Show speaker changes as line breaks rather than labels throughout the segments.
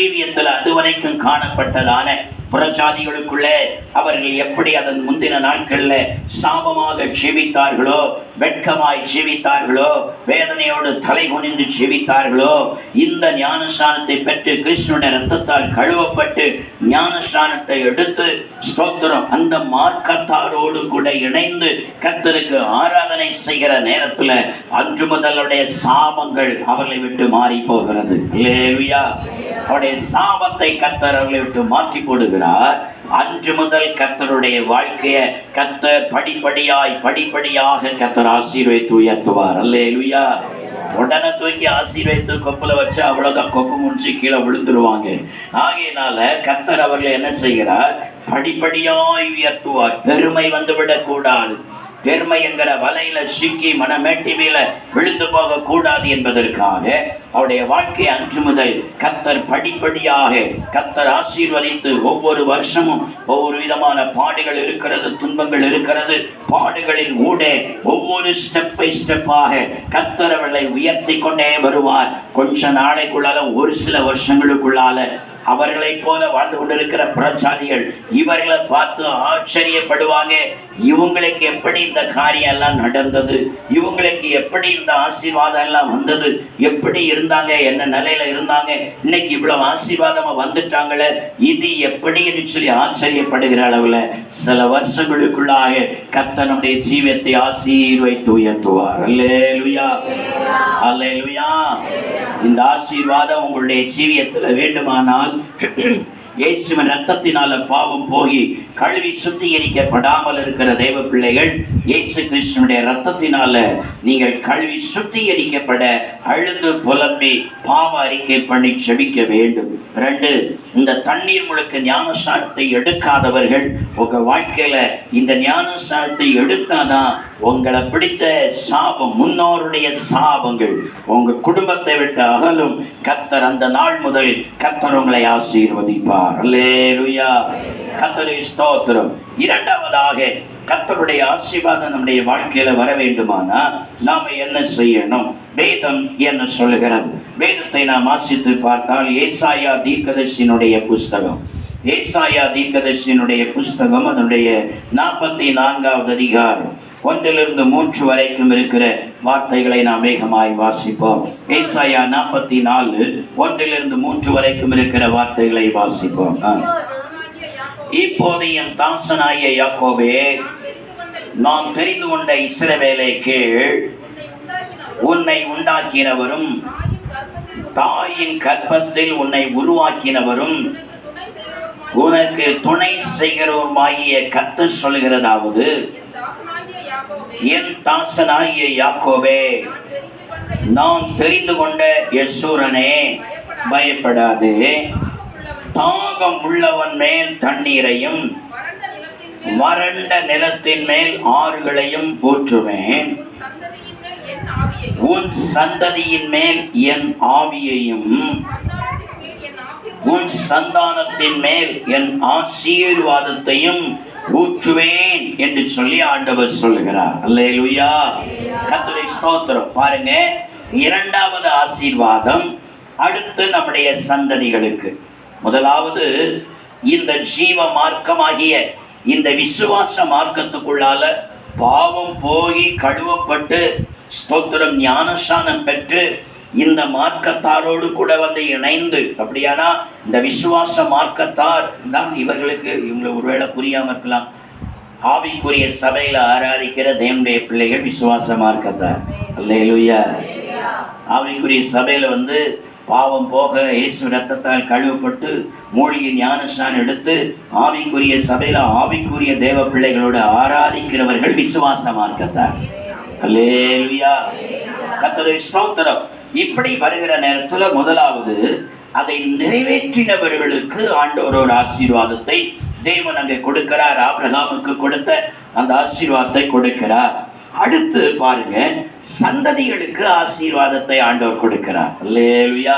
ஜீவியத்தில் அதுவரைக்கும் காணப்பட்டதான புறஜாதிகளுக்குள்ளே அவர்கள் எப்படி அதன் முந்தின நாட்களில் சாபமாக ஜீவித்தார்களோ, வெட்கமாய் ஜீவித்தார்களோ, வேதனையோடு தலை குனிந்து ஜீவித்தார்களோ, இந்த ஞானஸ்நானத்தை பெற்று கிறிஸ்துவின் இரத்தத்தால் கழுவப்பட்டு ஞானஸ்நானத்தை எடுத்து ஸ்தோத்திரம் அந்த மார்க்கத்தாரோடு கூட இணைந்து கர்த்தருக்கு ஆராதனை செய்கிற நேரத்தில் அன்று முதலுடைய சாபங்கள் அவர்களை விட்டு மாறி போகிறது. அல்லேலூயா. அவருடைய சாபத்தை கர்த்தர் அவர்களை விட்டு மாற்றி போடுகிறார். அன்று முதல் கர்த்தருடைய வாழ்க்கையை கர்த்தர் படிப்படியாக கர்த்தர் ஆசீர்வதித்து உயர்த்துவார். அல்லேலூயா. உடனே தூக்கி ஆசீர்வதித்து கொப்புல வச்சு அவ்வளவுதான், கொப்பு முடிச்சு கீழே விழுந்துருவாங்க. ஆகையினால கர்த்தர் அவர்கள் என்ன செய்கிறார்? படிப்படியாய் உயர்த்துவார். பெருமை வந்துவிடக் கூடாது. பெருமை என்கிற வலையில சிக்கி மனமேட்டி மேல விழுந்து போக கூடாது என்பதற்காக அவருடைய வாழ்க்கை அன்று முதல் கர்த்தர் படிப்படியாக கர்த்தர் ஆசீர்வதித்து ஒவ்வொரு வருஷமும் ஒவ்வொரு விதமான பாடுகள் இருக்கிறது, துன்பங்கள் இருக்கிறது. பாடுகளின் ஊடே ஒவ்வொரு ஸ்டெப்பாக கர்த்தர் அவர்களை உயர்த்தி கொண்டே வருவார். கொஞ்ச நாளைக்குள்ளால, ஒரு சில வருஷங்களுக்குள்ளால அவர்களை போல வாழ்ந்து கொண்டிருக்கிற புறஜாதிகள் இவர்களை பார்த்து ஆச்சரியப்படுவாங்க. இவங்களுக்கு எப்படி இந்த காரியம் எல்லாம் நடந்தது, இவங்களுக்கு எப்படி இந்த ஆசீர்வாதம் எல்லாம் வந்தது, எப்படி இருந்தாங்க, என்ன நிலையில இருந்தாங்க, இன்னைக்கு இவ்வளவு ஆசீர்வாதமா வந்துட்டாங்களே, இது எப்படின்னு சொல்லி ஆச்சரியப்படுகிற அளவுல சில வருஷங்களுக்குள்ளாக கர்த்தர் நம்முடைய ஜீவியத்தை ஆசீர்வதித்து உயர்த்துவார். அல்லேலூயா, அல்லேலூயா. இந்த ஆசீர்வாதம் உங்களுடைய ஜீவியத்தில் வேண்டுமானால் இயேசுவின் ரத்தத்தினால பாவம் போகி கழுவி சுத்திகரிக்கப்படாமல் இருக்கிற தேவ பிள்ளைகள், இயேசு கிறிஸ்துவினுடைய ரத்தத்தினால நீங்கள் கழுவி சுத்திகரிக்கப்பட அழுது புலம்பி பாவ அறிக்கை பண்ணி செபிக்க வேண்டும். 2, இந்த தண்ணீர் முழுக்க ஞானஸ்நானத்தை எடுக்காதவர்கள் உங்க வாழ்க்கையில இந்த ஞானஸ்நானத்தை எடுத்தாதான் உங்களை பிடித்த சாபம், முன்னோருடைய சாபங்கள் உங்க குடும்பத்தை விட்டு அகலும். கர்த்தர் அந்த நாள் முதல் கர்த்தர் உங்களை ஆசீர்வதிப்பார். அல்லேலூயா. கர்த்தருக்கு ஸ்தோத்திரம். இரண்டாவதாக கர்த்தருடைய ஆசீர்வாதம் நம்முடைய வாழ்க்கையில வர வேண்டுமானா நாம என்ன செய்யணும்? வேதம் என்ன சொல்லுகிறது? வேதத்தை நாம் வாசித்து பார்த்தால் ஏசாயா தீர்க்கதரிசியினுடைய புஸ்தகம், ஏசாயா தீர்க்கதரிசியினுடைய புஸ்தகம் அதனுடைய 44வது அதிகாரம் 1-3 வரைக்கும் இருக்கிற வார்த்தைகளை நாம் வேகமாய் வாசிப்போம். ஏசாயா 44 1-3 வரைக்கும் இருக்கிற வார்த்தைகளை வாசிப்போம். இப்போது என் தாசனாகிய யாக்கோபே, நான் தெரிந்து கொண்ட இஸ்ரவேலே கேள், உன்னை உண்டாக்கினவரும் தாயின் கர்ப்பத்தில் உன்னை உருவாக்கினவரும் உனக்கு துணை செய்கிறவருமாகிய கர்த்தர் சொல்கிறதாவது, என் தாசனாகிய யாக்கோபே, நான் தெரிந்து கொண்ட யெஷூரனே, பயப்படாதே. தாகம் உள்ளவன் மேல் தண்ணீரையும் வறண்ட நிலத்தின் மேல் ஆறுகளையும் ஊற்றுவேன். உன் சந்ததியின் மேல் என் ஆவியையும் உன் சந்தானத்தின் மேல் என் ஆசீர்வாதத்தையும் ஊற்றுவேன் என்று சொல்லி ஆண்டவர் சொல்லுகிறார். அல்லேலூயா. கர்த்தருக்கு ஸ்தோத்திரம். பாருங்க, இரண்டாவது ஆசீர்வாதம் அடுத்து நம்முடைய சந்ததிகளுக்கு. முதலாவது இந்த ஜீவ மார்க்கமாகிய இந்த விசுவாச மார்க்கத்துக்குள்ளால பாவம் போய் கழுவப்பட்டு ஸ்தோத்திரம் ஞானஸ்நானம் பெற்று இந்த மார்க்கத்தாரோடு கூட வந்து இணைந்து, அப்படியானா இந்த விசுவாச மார்க்கத்தார் தான் இவங்களை ஒருவேளை புரியாமல் இருக்கலாம். ஆவிக்குரிய சபையில் ஆராதிக்கிற தேவனுடைய பிள்ளைகள் விசுவாச மார்க்கத்தார். அல்லேலூயா. ஆவிக்குரிய சபையில் வந்து பாவம் போக இயேசு ரத்தத்தால் கழுவப்பட்டு மூழ்கி ஞானஸ்நானம் எடுத்து ஆவிக்குரிய சபையில் ஆவிக்குரிய தேவ பிள்ளைகளோடு ஆராதிக்கிறவர்கள் விசுவாச மார்க்கத்தார். அல்லேலூயா. கர்த்தருக்கு ஸ்தோத்திரம். இப்படி வருகிற நேரத்தில் முதலாவது அதை நிறைவேற்றினவர்களுக்கு ஆண்டவர் ஒரு ஆசீர்வாதத்தை தேவன் அங்கே கொடுக்கிறார். ஆபிரகாமுக்கு கொடுத்த அந்த ஆசீர்வாதத்தை கொடுக்கிறார். அடுத்து பாருங்க, சந்ததிகளுக்கு ஆசீர்வாதத்தை ஆண்டவர் கொடுக்கிறார். அல்லேலூயா.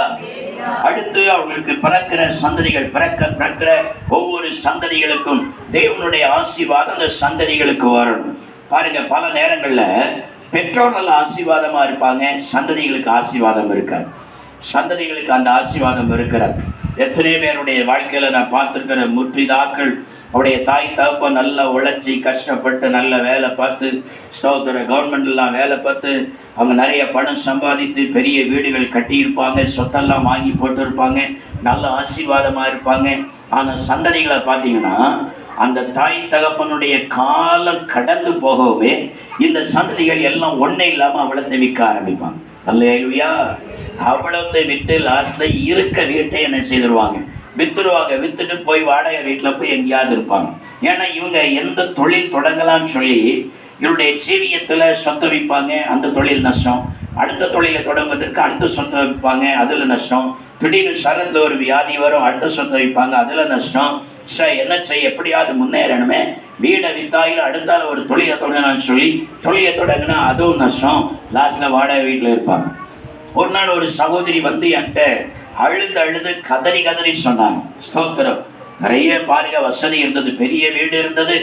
அடுத்து அவர்களுக்கு பிறக்கிற சந்ததிகள், பிறக்கிற ஒவ்வொரு சந்ததிகளுக்கும் தேவனுடைய ஆசீர்வாதம் அந்த சந்ததிகளுக்கு வரணும். பாருங்க, பல நேரங்கள்ல பெற்றோர் நல்ல ஆசீர்வாதமா இருப்பாங்க, சந்ததிகளுக்கு ஆசீர்வாதம் இருக்காது. சந்ததிகளுக்கு அந்த ஆசீர்வாதம் இருக்கிறார். எத்தனை பேருடைய வாழ்க்கையில நான் பார்த்துருக்கிற முற்பிதாக்கள் அவருடைய தாய் தகப்பன் நல்லா உழைச்சி கஷ்டப்பட்டு நல்ல வேலை பார்த்து கவர்மெண்ட்லாம் வேலை பார்த்து அவங்க நிறைய பணம் சம்பாதித்து பெரிய வீடுகள் கட்டியிருப்பாங்க, சொத்தெல்லாம் வாங்கி போட்டிருப்பாங்க, நல்ல ஆசீர்வாதமாக இருப்பாங்க. ஆனால் சந்ததிகளை பார்த்தீங்கன்னா அந்த தாய் தகப்பனுடைய காலம் கடந்து போகவே இந்த சந்ததிகள் எல்லாம் ஒன்றே இல்லாமல் அவ்வளத்தை விற்க ஆரம்பிப்பாங்க. அல்லேலூயா. அவ்வளத்தை விட்டு லாஸ்ட்டில் இருக்க வீட்டை என்ன செய்திருவாங்க, விற்றுருவாங்க. விற்றுட்டு போய் வாடகை வீட்டில் போய் எங்கேயாவது இருப்பாங்க. ஏன்னா இவங்க எந்த தொழில் தொடங்கலாம்னு சொல்லி இவருடைய ஜீவியத்தில் சொத்தை விற்பாங்க, அந்த தொழில் நஷ்டம். அடுத்த தொழிலை தொடங்குவதற்கு அடுத்த சொத்தை விற்பாங்க, அதில் நஷ்டம். திடீர்னு சரத்தில் ஒரு வியாதி வரும், அடுத்த சொத்தை விற்பாங்க, அதில் நஷ்டம். என்ன செய்ய, எப்படியாவது முன்னேறணுமே, வீடை வித்தாயில் அடுத்தால ஒரு தொழிலை தொடங்கினான்னு சொல்லி தொழிலை தொடங்கினா அதுவும் நஷ்டம். லாஸ்ட்டில் வாடகை வீட்டில் இருப்பாங்க. ஒரு நாள் ஒரு சகோதரி வந்து என்கிட்ட அழுது கதறி சொன்னாங்க. ஸ்தோத்திரம். நிறைய பாருங்க வசதி இருந்தது, பெரிய வீடு இருந்தது,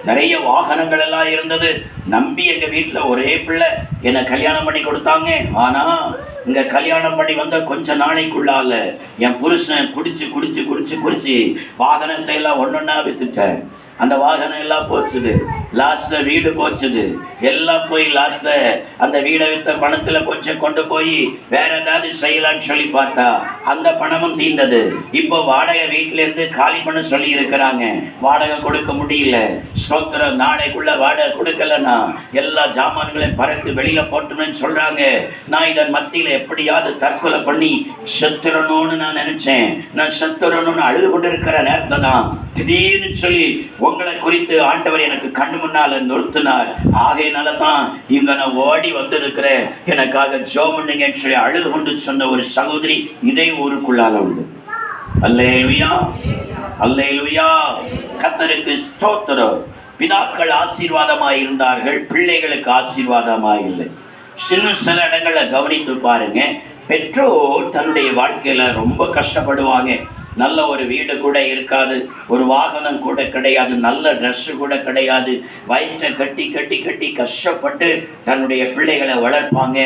நிறைய வாகனங்கள் எல்லாம் இருந்தது. நம்பி எங்கள் வீட்டில் ஒரே பிள்ளை என்னை கல்யாணம் பண்ணி கொடுத்தாங்க. ஆனால் இங்கே கல்யாணம் பண்ணி வந்த கொஞ்ச நாளைக்குள்ளால என் புருஷன் குடிச்சு வாகனத்தை எல்லாம் ஒன்றொன்னா வித்துட்டார். அந்த வாகனம் எல்லாம் போச்சுது, லாஸ்ட்டில் வீடு போச்சுது, எல்லாம் போய் லாஸ்ட்டில் அந்த வீடை வித்த பணத்தில் கொஞ்சம் கொண்டு போய் வேற ஏதாவது செய்யலான்னு சொல்லி பார்த்தா அந்த பணமும் தீர்ந்தது. இப்போ வாடகை வீட்டிலேருந்து காலி பண்ண சொல்லி இருக்கிறாங்க, வாடகை கொடுக்க முடியல. ஸ்தோத்திரம். நாளைக்குள்ள வாடகை கொடுக்கலன்னா எல்லா ஜாமான்களையும் பறக்கு வெளியில் போட்டணும்னு சொல்கிறாங்க. நான் இதன் மத்தியில் எப்படியாவது தற்கொலை பண்ணி செத்துறணும்னு நான் நினச்சேன். நான் செத்துறணும்னு அழுது கொண்டு இருக்கிற நேரத்தை தான் திடீர்னு சொல்லி உங்களை குறித்து ஆண்டவர் எனக்கு கண்ணு முன்னால நிறுத்தினார். ஆகையினால தான் இங்க நான் ஓடி வந்திருக்கிறேன், எனக்காக ஜெபம் பண்ணுங்கன்னு சொல்லி அழுது கொண்டு சொன்ன ஒரு சகோதரி இதே ஊருக்குள்ளால உண்டு. அல்லேலூயா, அல்லேலூயா. கர்த்தருக்கு ஸ்தோத்திரம். பிதாக்கள் ஆசீர்வாதமாய் இருந்தார்கள், பிள்ளைகளுக்கு ஆசீர்வாதமாய் இல்லை. சில இடங்களை கவனித்து பாருங்க. பெற்றோர் தன்னுடைய வாழ்க்கையில ரொம்ப கஷ்டப்படுவாங்க. நல்ல ஒரு வீடு கூட இருக்காது, ஒரு வாகனம் கூட கிடையாது, நல்ல ட்ரெஸ்ஸு கூட கிடையாது. வயிற்றை கட்டி கஷ்டப்பட்டு தன்னுடைய பிள்ளைகளை வளர்ப்பாங்க.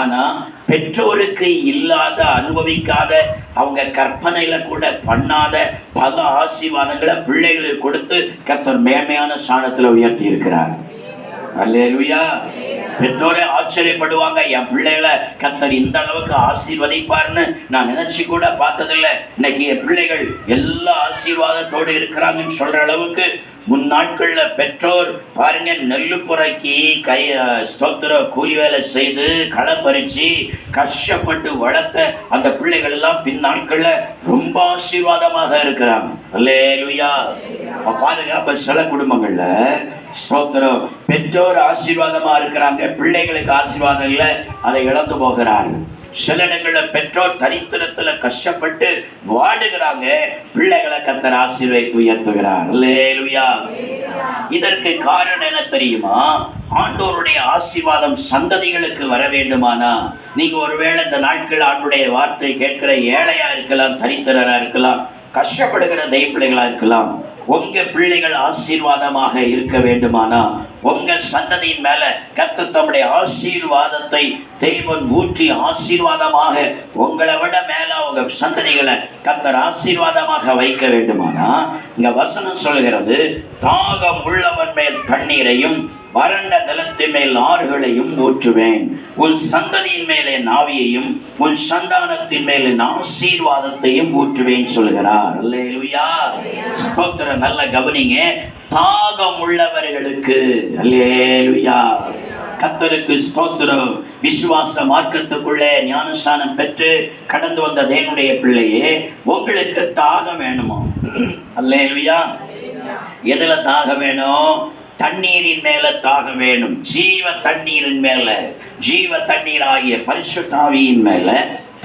ஆனால் பெற்றோருக்கு இல்லாத, அனுபவிக்காத, அவங்க கற்பனையில் கூட பண்ணாத பல ஆசீர்வாதங்களை பிள்ளைகளுக்கு கொடுத்து கர்த்தர் மேன்மையான ஸ்தானத்தில் உயர்த்தி இருக்கிறார். அல்லேலூயா. பெற்றோரே ஆச்சரியப்படுவாங்க, என் பிள்ளைகளை கர்த்தர் இந்த அளவுக்கு ஆசீர்வதிப்பார்னு நான் நினைச்சு கூட பார்த்ததில்லை. இன்னைக்கு என் பிள்ளைகள் எல்லா ஆசீர்வாதத்தோடு இருக்கிறாங்கன்னு சொல்ற அளவுக்கு முன் நாட்களில் பெற்றோர் பாருங்க, நெல்லு புறக்கி ஸ்தோத்திர கூலி வேலை செய்து களை பறிச்சு கஷ்டப்பட்டு வளர்த்த அந்த பிள்ளைகள் எல்லாம் பின் நாட்களில் ரொம்ப ஆசீர்வாதமாக இருக்கிறாங்க. அல்லேலூயா. பாருங்க, அப்ப சில குடும்பங்கள்ல ஸ்தோத்திரம் பெற்றோர் ஆசீர்வாதமா இருக்கிறாங்க, பிள்ளைகளுக்கு ஆசீர்வாதம் இல்லை, அதை இழந்து போகிறார்கள். சில இடங்களில் பெற்றோர் தரித்திரத்துல கஷ்டப்பட்டு வாடுகிறாங்க, பிள்ளைகளை கர்த்தர் ஆசீர்வதித்து உயர்த்துகிறார். அல்லேலூயா. இதற்கு காரணம் என்ன தெரியுமா? ஆண்டவருடைய ஆசீர்வாதம் சந்ததிகளுக்கு வர வேண்டுமானா, நீங்க ஒருவேளை இந்த நாட்கள் ஆண்டுடைய வார்த்தை கேட்கிற ஏழையா இருக்கலாம், தரித்திரரா இருக்கலாம், கஷ்டப்படுகிற தெய்வப்பிள்ளைகளா இருக்கலாம். உங்க பிள்ளைகள் ஆசீர்வாதமாக இருக்க வேண்டுமானா, உங்க சந்ததியின் மேல கர்த்தர் தம்முடைய ஆசீர்வாதத்தை தேவன் ஊற்றி ஆசீர்வாதமாக உங்களை விட மேல உங்க சந்ததிகளை கர்த்தர் ஆசீர்வாதமாக வைக்க வேண்டுமானா, இங்க வசனம் சொல்கிறது, தாகம் உள்ளவன் மேல் தண்ணீரையும் வறண்ட நிலத்தின் மேல் ஆறுகளையும் ஊற்றுவேன். உன் சந்ததியின் மேலே நாவியையும் உன் சந்தானத்தின் மேலே ஆசீர்வாதத்தையும் ஊற்றுவேன் சொல்கிறார். அல்லேலூயா. ஸ்தோத்திரம். நல்ல கவனிங்க. தாகம் உள்ளவர்களுக்கு. அல்லேலூயா. கர்த்தருக்கு ஸ்தோத்திரம். விசுவாச மார்க்கத்துக்குள்ளே ஞானஸ்நானம் பெற்று கடந்து வந்த தேவனுடைய பிள்ளையே, உங்களுக்கு தாகம் வேணுமோ? அல்லேலூயா. எதுல தாகம் வேணும்? தண்ணீரின் மேல தாக வேணும். ஜீவ தண்ணீரின் மேல, ஜீவ தண்ணீர் ஆகிய பரிசுத்த ஆவியின் மேல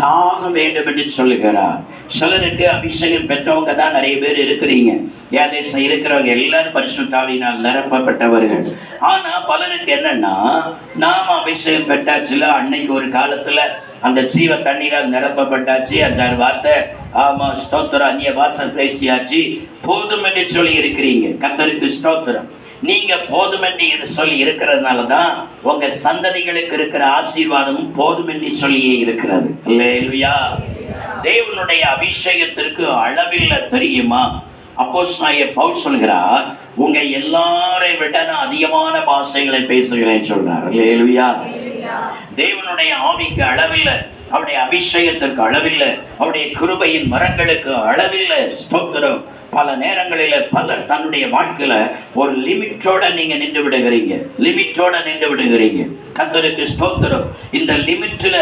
தாகம் வேண்டும் என்று சொல்லுகிறார். சிலருக்கு அபிஷேகம் பெற்றவங்க தான் நிறைய பேர் இருக்கிறீங்க. ஏதேசம் இருக்கிறவங்க எல்லாரும் பரிசுத்த ஆவியினால் நிரப்பப்பட்டவர்கள். ஆனா பலருக்கு என்னன்னா, நாம அபிஷேகம் பெற்றாச்சுல, அன்னைக்கு ஒரு காலத்துல அந்த ஜீவ தண்ணீரால் நிரப்பப்பட்டாச்சு, 5-6 வார்த்தை ஆமா ஸ்தோத்திரம் அந்நிய பாஷை பேசியாச்சு, போதும் என்று சொல்லி இருக்கிறீங்க. கர்த்தருக்கு ஸ்தோத்திரம். நீங்க போதுமென்று சொல்லி இருக்கிறதுனால தான் உங்க சந்ததிகளுக்கு இருக்கிற ஆசீர்வாதமும் போதுமென்று சொல்லியே இருக்கிறது. அல்லேலூயா. தேவனுடைய அபிஷேகத்திற்கு அளவில்லை தெரியுமா? அப்போஸ்தலனாகிய பவுல் சொல்கிறார், உங்க எல்லாரை விட நான் அதிகமான பாஷைகளை பேசுகிறேன் சொல்றார். அல்லேலூயா. தேவனுடைய ஆவிக்கு அளவில்லை, அவருடைய அபிஷேகத்திற்கு அளவில்லை, அவருடைய கிருபையின் மரங்களுக்கு அளவில்லை. ஸ்தோத்திரம். பல நேரங்களில் பலர் தன்னுடைய வாழ்க்கையில ஒரு லிமிட்டோட நீங்க நின்று விடுகிறீங்க. கர்த்தருக்கு ஸ்தோத்திரம். இந்த லிமிட்ல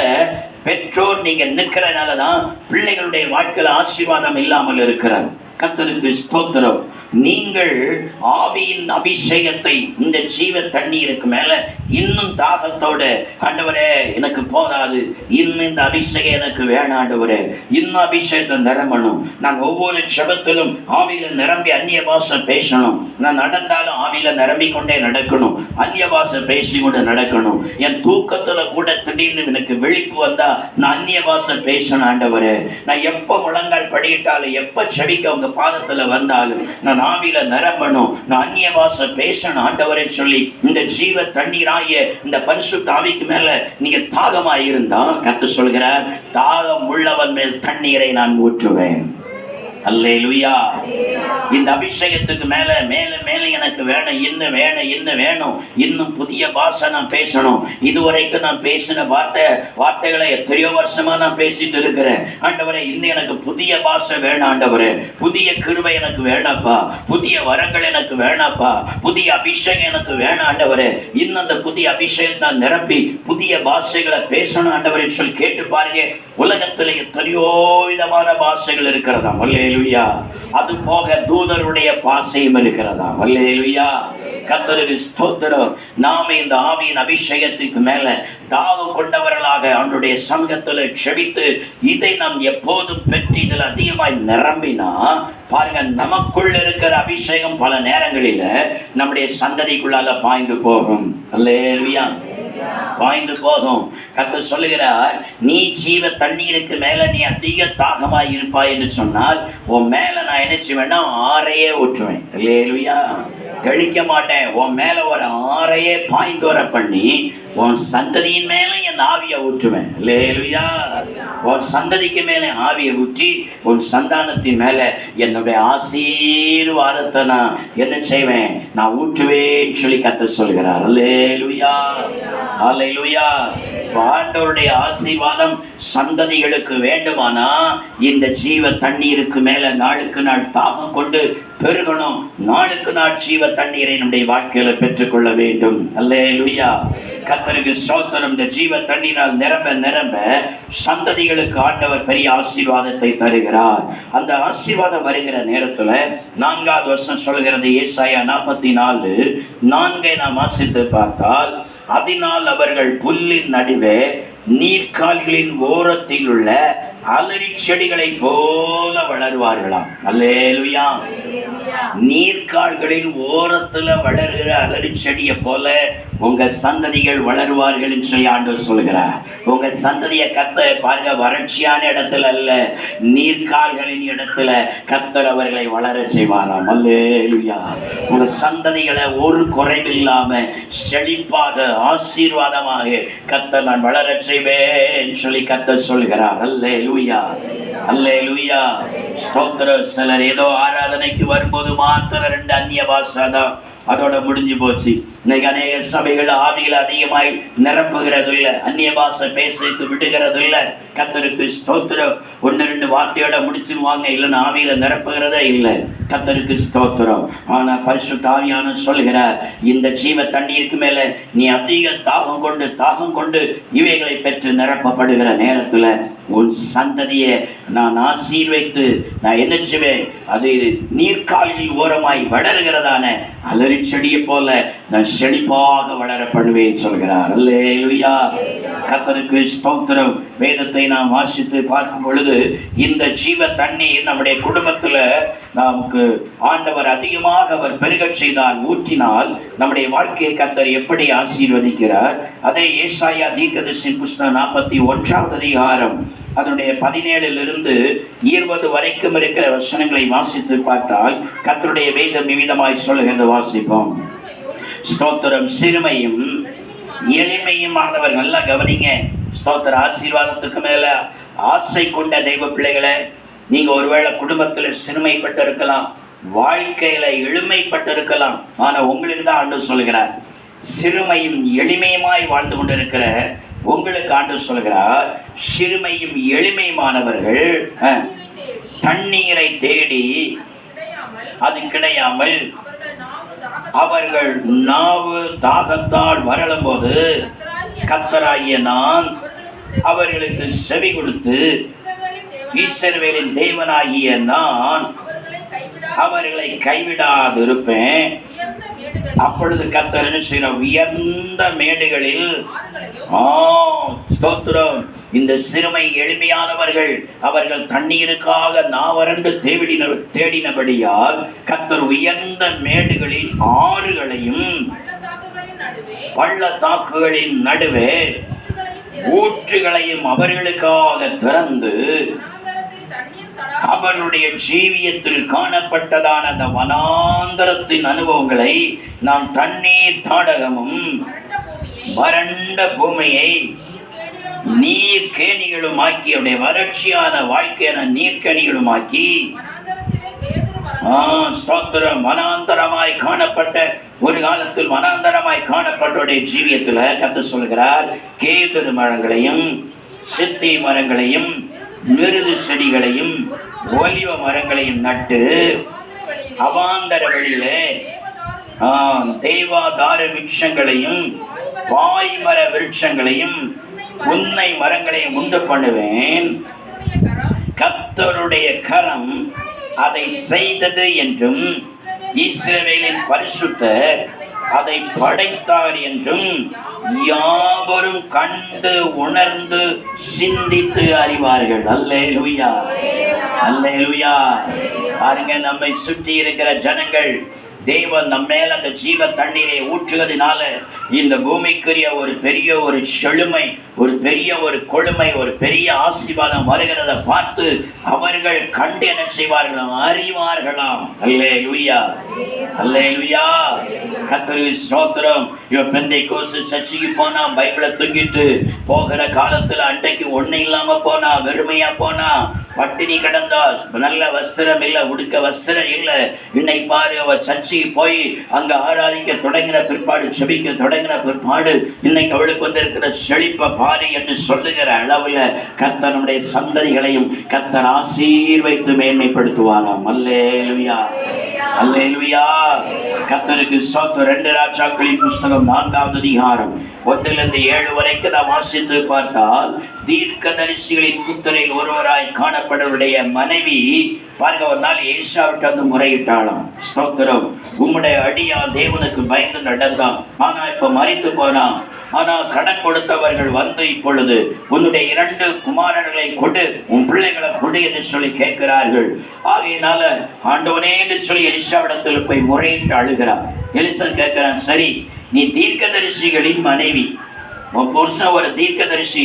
பெற்றோர் நீங்க நிற்கிறனாலதான் பிள்ளைகளுடைய வாழ்க்கையில ஆசீர்வாதம் இல்லாமல் இருக்கிறார். கர்த்தருக்கு ஸ்தோத்திரம். நீங்கள் ஆவியின் அபிஷேகத்தை இந்த ஜீவ தண்ணீருக்கு மேல இன்னும் தாகத்தோட, ஆண்டவரே எனக்கு போதாது, இன்னும் இந்த அபிஷேகம் எனக்கு வேணாம் ஆண்டவரே, இன்னும் அபிஷேகத்தை நிரம்பணும், நான் ஒவ்வொரு ஜெபத்திலும் ஆவியில நிரம்பி அந்நிய பாஷை பேசணும், நான் நடந்தாலும் ஆவியில நிரம்பி கொண்டே நடக்கணும், அந்நிய பாஷை பேசி கொண்டு நடக்கணும், என் தூக்கத்துல கூட திடீர்னு எனக்கு விழிப்பு வந்தா நான் அந்நிய பாஷை பேசணும் ஆண்டவரே, நான் எப்ப முழங்கால் படியிட்டாலும் எப்ப செபிக்க உங்க பாதத்துல வந்தாலும் நான் ஆவியில நிரம்பணும், நான் அந்நிய பாஷை பேசணும் ஆண்டவரே சொல்லி இந்த ஜீவ தண்ணீராகிய இந்த பரிசுத்த ஆவிக்கு மேல நீங்க தாகமாய் இருந்தா கர்த்தர் சொல்கிறார், தாகம் உள்ளவன் மேல் தண்ணீரை நான் ஊற்றுவேன். அல்லேலூயா. இந்த அபிஷேகத்துக்கு மேல மேல மேல எனக்கு வேணும், இன்னும் வேணும், இன்னும் புதிய பாஷை நான் பேசணும். இதுவரைக்கும் நான் பேசின வார்த்தைகளை எத்தனையோ வருஷமா நான் பேசிட்டு இருக்கிறேன். ஆண்டவரே, இன்னும் எனக்கு புதிய பாஷை வேணும் ஆண்டவரே, புதிய கிருபை எனக்கு வேணாப்பா, புதிய வரங்கள் எனக்கு வேணாப்பா, புதிய அபிஷேகம் எனக்கு வேணாம் ஆண்டவரே, இன்னும் அந்த புதிய அபிஷேகத்தை நிரப்பி புதிய பாஷைகளை பேசணும் ஆண்டவரே சொல்லி கேட்டு பாருங்க. உலகத்துல எத்தனையோ விதமான பாஷைகள் இருக்கிறதா. அல்லேலூயா. அது போக தூதருடைய பாசையும் இருக்கிறதா. அல்லேலூயா. கர்த்தருக்கு ஸ்தோத்திரம். நாம இந்த ஆவியின் அபிஷேகத்துக்கு மேல தாகம் கொண்டவர்களாக அவருடைய சமூகத்தில் செபித்து இதை நாம் எப்போதும் பெற்று இதில் அதிகமாய் நிரம்பினா பாருங்க, நமக்குள் இருக்கிற அபிஷேகம் பல நேரங்களில் நம்முடைய சந்ததிக்குள்ளால பாய்ந்து போகும். அல்லேலூயா. பாய்ந்து போகும். கர்த்தர் சொல்லுகிறார், நீ ஜீவ தண்ணீருக்கு மேல நீ அதிக தாகமாய் இருப்பாய் என்று சொன்னால் உன் மேல நான் என்ன செய்வேன்னா ஆறையே ஊற்றுவேன். அல்லேலூயா. தெளிக்க மாட்டேன், உன் மேல ஒரு ஆறையே பாய்ந்து வர பண்ணி உன் சந்ததியின் மேல என் ஆவியை ஊற்றுவேன். அல்லேலூயா. உன் சந்ததிக்கு மேலே ஆவியை ஊற்றி உன் சந்தானத்தின் மேல என்னுடைய ஆசீர்வாதத்தை நான் என்ன செய்வேன், நான் ஊற்றுவேன்னு சொல்லி கர்த்தர் சொல்கிறார். அல்லேலூயா. அல்லேலூயா. ஆண்டவருடைய ஆசீர்வாதம் சந்ததிகளுக்கு வேண்டுமானா இந்த ஜீவ தண்ணீருக்கு மேல நாளுக்கு நாள் தாகம் கொண்டு பெருகணும். நாளுக்கு நாள் ஜீவ தண்ணீரை நம்முடைய வாழ்க்கையில பெற்றுக்கொள்ள வேண்டும். அல்லேலூயா. கர்த்தருக்கு ஸ்தோத்திரம். இந்த ஜீவ தண்ணீரால் நிரம்ப நிரம்ப சந்ததிகளுக்கு ஆண்டவர் பெரிய ஆசீர்வாதத்தை தருகிறார். அந்த ஆசீர்வாதம் வருகிற நேரத்துல 4வது வசனம் சொல்கிறது, ஏசாயா 44:4 நாம் வாசித்து பார்த்தால், அதனால் அவர்கள் புல்லின் நடுவே நீர்க்கால்களின் ஓரத்தில் உள்ள அலரி செடிகளை போல வளருவார்களாம். அல்லேலூயா. நீர்க்கால்களின் ஓரத்துல வளர்கிற அலரி செடியை போல உங்க சந்ததிகள் வளருவார்கள் சொல்லி ஆண்டவர் சொல்கிறார். உங்க சந்ததியை கர்த்தர் பாருங்க, வறட்சியான இடத்துல அல்ல, நீர்க்கால்களின் இடத்துல கர்த்தர் அவர்களை வளர செய்வாராம். அல்லேலூயா. உங்க சந்ததிகளை ஒரு குறைவில்லாம செழிப்பாக ஆசீர்வாதமாக கர்த்தர் நான் வளர செய்வேன் சொல்லி கர்த்தர் சொல்கிறார். அல்லேலூயா. அல்லேலூயா. ஸ்தோத்திரம். சிலர் ஏதோ ஆராதனைக்கு வரும்போது மாத்திரம் 2 அந்நிய பாஷை தான், அதோட முடிஞ்சு போச்சு. இன்னைக்கு அநேக சபைகள் ஆவியில் அதிகமாய் நிரப்புகிறது இல்லை, அந்நிய பாஷை பேசுறதுக்கு விடுகிறது இல்லை. கர்த்தருக்கு ஸ்தோத்திரம். 1-2 வார்த்தையோட முடிச்சிருவாங்க, இல்லைன்னு ஆவியில நிரப்புகிறதே இல்லை. கர்த்தருக்கு ஸ்தோத்திரம். ஆனா பரிசுத்த ஆவியானவர் சொல்கிறார், இந்த ஜீவ தண்ணீருக்கு மேல நீ அதிக தாகம் கொண்டு இவைகளை பெற்று நிரப்பப்படுகிற நேரத்துல உன் சந்ததியை நான் ஆசீர்வைத்து நான் என்ன செய்வேன், அது நீர்க்காலில் ஓரமாய் வளருகிறதான அலரி செடியை போல நான் செழிப்பாக வளர பண்ணுவேன் சொல்கிறார். அல்லேலூயா. கர்த்தருக்கு ஸ்தோத்திரம். வேதத்தை நாம் வாசித்து பார்க்கும் பொழுது இந்த ஜீவ தண்ணீர் நம்முடைய குடும்பத்துல நமக்கு ஆண்டவர் அதிகமாக அவர் பெருகச் செய்தால், ஊற்றினால் நம்முடைய வாழ்க்கையை கர்த்தர் எப்படி ஆசீர்வதிக்கிறார். அதே ஏசாயா தீர்க்கதரிசியின் புஸ்தகம் 41வது அதிகாரம் அதனுடைய 17 to 20 வரைக்கும் இருக்கிற வசனங்களை வாசித்து பார்த்தால் கர்த்தருடைய வேதம் விவிதமாய் சொல்லுகிறது. வாசிப்போம். ஸ்தோத்திரம். சிறுமையும் எளிமையுமானவர், நல்லா கவனிங்க. ஸ்தோத்திர. ஆசீர்வாதத்துக்கு மேல ஆசை கொண்ட தெய்வ பிள்ளைகளை, நீங்க ஒருவேளை குடும்பத்தில் சிறுமைப்பட்டு இருக்கலாம், வாழ்க்கையில எளிமைப்பட்டு இருக்கலாம். ஆனா உங்களுக்கு தான் ஆண்டு சொல்கிறார், சிறுமையும் எளிமையுமாய் வாழ்ந்து கொண்டிருக்கிற உங்களுக்கு ஆண்டு சொல்கிறார், சிறுமையும் எளிமையுமானவர்கள் தண்ணீரை தேடி அது கிடையாமல் அவர்கள் நாவு தாகத்தால் வரலும் போது கர்த்தராகிய நான் அவர்களுக்கு செவி கொடுத்து இஸ்ரவேலின் தேவனாகிய நான் அவர்களை கைவிடாதிருப்பேன். அப்பொழுது கர்த்தர் என்ன செய்கிறார்? உயர்ந்த மேடுகளில் ஸ்தோத்திரம், இந்த சிறுமை எளிமையானவர்கள் அவர்கள் தண்ணீருக்காக நாவறண்டு தேடினபடியால் கர்த்தர் உயர்ந்த மேடுகளில் ஆறுகளையும் பள்ளத்தாக்குகளின் நடுவே ஊற்றுகளையும் அவர்களுக்காக திறந்து அவர்களுடைய ஜீவியத்தில் காணப்பட்டதான அந்த வனாந்தரத்தின் அனுபவங்களை நாம் தண்ணீர் தாடகமும் வறண்ட பூமியை நீர்க்கேணிகளும் ஆக்கி, அவருடைய வறட்சியான வாழ்க்கையான நீர்க்கேணிகளும் ஆக்கி, ஸ்தோத்திரம், வனாந்தரமாய் காணப்பட்ட ஒரு காலத்தில் வனாந்தரமாய் காணப்பட்டோடைய ஜீவியத்தில் கர்த்தர் சொல்கிறார், கேதுரு மரங்களையும் சித்தி மரங்களையும் மிருது செடிகளையும் ஒலிவ மரங்களையும் நட்டு அவாந்தர வழியிலே தேவாதார விருட்சங்களையும் பாய்மர விருட்சங்களையும் புன்னை மரங்களையும் உண்டு பண்ணுவேன். கர்த்தருடைய கரம் அதை செய்தது என்றும் இஸ்ரவேலின் பரிசுத்தர் அதை படைத்தார் என்றும் யாவரும் கண்டு உணர்ந்து சிந்தித்து அறிவார்கள். அல்லேலூயா, அல்லேலூயா. பாருங்க, நம்மை சுற்றி இருக்கிற ஜனங்கள் தேவன் நம்ம மேல அந்த ஜீவ தண்ணீரை ஊற்றுவதனால இந்த பூமிக்குரிய ஒரு பெரிய ஒரு செழுமை, ஒரு பெரிய ஒரு கொழுமை, ஒரு பெரிய ஆசீர்வாதம் வருகிறத பார்த்து அவர்கள் கண்டு என்ன செய்வார்களாம்? அறிவார்களாம். அல்லேலூயா, அல்லேலூயா. கர்த்தருக்கு ஸ்தோத்திரம். இவன் பெந்தைக்கோஸ்து சர்ச்சுக்கு போனா, பைபிளை தூக்கிட்டு போகிற காலத்துல அன்றைக்கு ஒண்ணு இல்லாம போனா, வெறுமையா போனா, பட்டினி கிடந்தா, நல்ல வஸ்திரம் இல்லை, உடுக்க வஸ்திரம் இல்லை. இன்னைக்கு பாரு, அவ சர்ச்சுக்கு போய் அங்க ஆராதிக்க தொடங்கின பிற்பாடு, செபிக்க தொடங்கின பிற்பாடு, இன்னைக்கு அவளுக்கு வந்திருக்கிற செழிப்ப பாரு என்று சொல்லுகிற அளவுல கர்த்தர் நம்முடைய சந்ததிகளையும் கர்த்தர் ஆசீர்வைத்து மேன்மைப்படுத்துவாராம். அல்லேலூயா, அல்லேலூயா. கர்த்தருக்கு ஸ்தோத்திரம். 2 ராஜாக்களின் புஸ்தகம் 4வது அதிகாரம் 1-7 வரைக்கும் நாம் வாசித்து பார்த்தால், தீர்க்கதரிசிகளின் புத்தரில் ஒருவராய் காணப்படுவருடைய மனைவி பாருங்க, ஒரு நாள் எலிசாவிட்டு வந்து முறையிட்டாளாம். ஸ்தோத்திரம். உம்முடைய அடியா தேவனுக்கு பயந்து நடந்தான், ஆனா இப்ப மரித்து போனான். ஆனா கடன் கொடுத்தவர்கள் வந்து இப்பொழுது உன்னுடைய 2 குமாரர்களை கொடு, உன் பிள்ளைகளை கொடு என்று சொல்லி கேட்கிறார்கள். ஆகையினால ஆண்டவனே என்று சொல்லி எலிசாவிடத்தில் போய் முறையிட்டு அழுகிறார். எலிசா கேட்கிறான், சரி, நீ தீர்க்கதரிசிகளின் மனைவி, உன் புருஷன் ஒரு தீர்க்கதரிசி,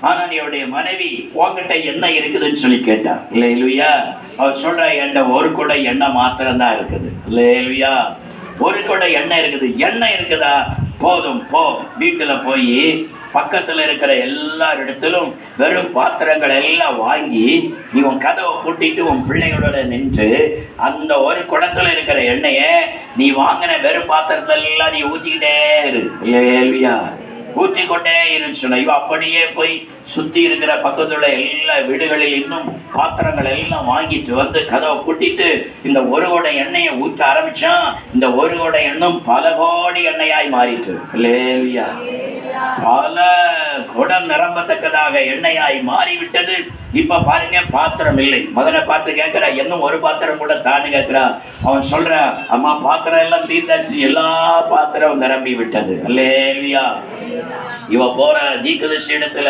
ஆனா நீடைய மனைவி உன்கிட்ட என்ன இருக்குதுன்னு சொல்லி கேட்டா. இல்லையா? அவர் சொல்ற, என்கிட்ட ஒரு குடை எண்ணெய் மாத்திரம் தான் இருக்குது. இல்லையா? ஒரு குடை எண்ணெய் இருக்குது. எண்ணெய் இருக்குதா? போதும், போ, வீட்டுல போய் பக்கத்துல இருக்கிற எல்லாரிடத்திலும் வெறும் பாத்திரங்கள் எல்லாம் வாங்கி நீ உன் கதவை பூட்டிட்டு உன் பிள்ளைகளோட நின்று அந்த ஒரு குடத்துல இருக்கிற எண்ணெய நீ வாங்கின வெறும் பாத்திரத்துல எல்லாம் நீ ஊத்திக்கிட்டே இரு. இல்லையா? ஊற்றி கொண்டே இருன்னு சொன்ன. இவ அப்படியே போய் சுத்தி இருக்கிற பக்கத்துல எல்லா வீடுகளில் இன்னும் பாத்திரங்கள் எல்லாம் வாங்கிட்டு வந்து கதவை பூட்டிட்டு இந்த ஒரு கோடை எண்ணெயை ஊற்ற ஆரம்பிச்சான். இந்த ஒரு கோடை எண்ணெயும் பல கோடி எண்ணெயாய் மாறிட்டு. இல்லையா? பல குடம் நிரம்பத்தக்கதாக எண்ணெயாய் மாறிவிட்டது. இப்ப பாருங்க, பாத்திரம் இல்லை. மகனை பார்த்து கேட்கிறா, இன்னும் ஒரு பாத்திரம் கூட தானு கேட்கிறா. அவன் சொல்ற, அம்மா பாத்திரம் எல்லாம் தீர்த்தாச்சு, எல்லா பாத்திரம் நிரம்பி விட்டது. அல்லேலூயா. இவ போற தீர்க்கதரிசி இடத்துல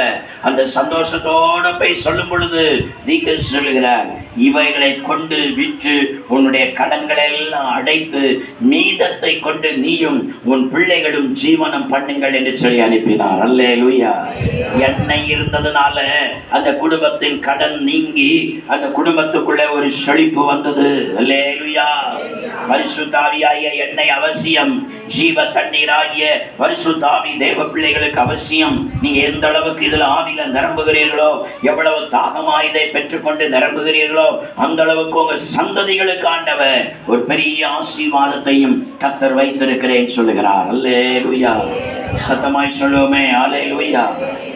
அந்த சந்தோஷத்தோட போய் சொல்லும் பொழுது தீர்க்கதரிசி சொல்லுகிறார், இவைகளை கொண்டு விற்று உன்னுடைய கடன்களை எல்லாம் அடைத்து மீதத்தை கொண்டு நீயும் உன் பிள்ளைகளும் ஜீவனம் பண்ணுங்கள் என்று சொல்லி அனுப்பினார். அல்லேலூயா. எண்ணெய் இருந்ததுனால அந்த குடும்பத்தின் கடன் நீங்கி அந்த குடும்பத்துக்குள்ள ஒரு செழிப்பு வந்தது. அல்லேலூயா. பரிசுத்த ஆவியாகிய எண்ணெய் அவசியம். ஜீவ தண்ணீராகிய பரிசுத்த ஆவி தேவ பிள்ளைகளுக்கு அவசியம். நீங்க எந்த அளவுக்கு இதுல ஆவியில நிரம்புகிறீர்களோ, எவ்வளவு தாகமா இதை பெற்றுக்கொண்டு நிரம்புகிறீர்களோ, அந்த அளவுக்கு உங்க சந்ததிகளுக்கு ஆண்டவர் ஒரு பெரிய ஆசீர்வாதத்தையும் கர்த்தர் வைத்திருக்கிறேன் சொல்லுகிறார். அல்லேலூயா. சத்தமாய் சொல்லுவோமே அல்லேலூயா.